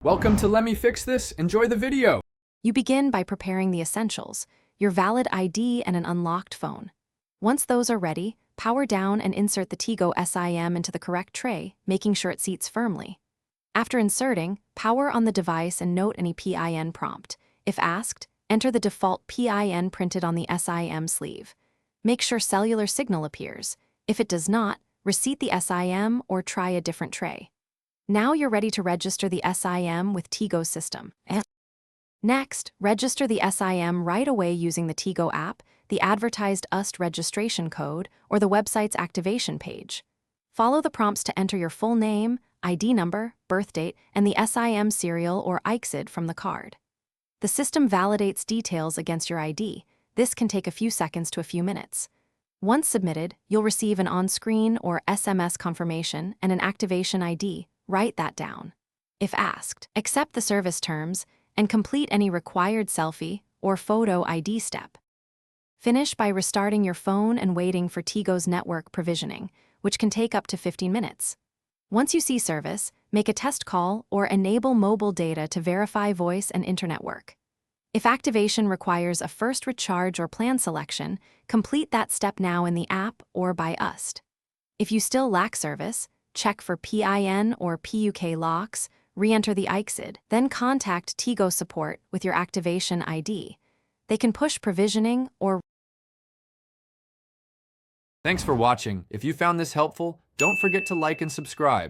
Welcome to Let Me Fix This. Enjoy the video. You begin by preparing the essentials, your valid ID and an unlocked phone. Once those are ready, power down and insert the Tigo SIM into the correct tray, making sure it seats firmly. After inserting, power on the device and note any PIN prompt. If asked, enter the default PIN printed on the SIM sleeve. Make sure cellular signal appears. If it does not, reseat the SIM or try a different tray. Now you're ready to register the SIM with Tigo's system. Next, register the SIM right away using the Tigo app, the advertised UST registration code, or the website's activation page. Follow the prompts to enter your full name, ID number, birth date, and the SIM serial or ICSID from the card. The system validates details against your ID. This can take a few seconds to a few minutes. Once submitted, you'll receive an on-screen or SMS confirmation and an activation ID. Write that down. If asked, accept the service terms and complete any required selfie or photo ID step. Finish by restarting your phone and waiting for Tigo's network provisioning, which can take up to 15 minutes. Once you see service, make a test call or enable mobile data to verify voice and internet work. If activation requires a first recharge or plan selection, complete that step now in the app or by UST. If you still lack service, check for PIN or PUK locks, re-enter the ICSID, then contact Tigo support with your activation ID. They can push provisioning or... Thanks for watching. If you found this helpful, don't forget to like and subscribe.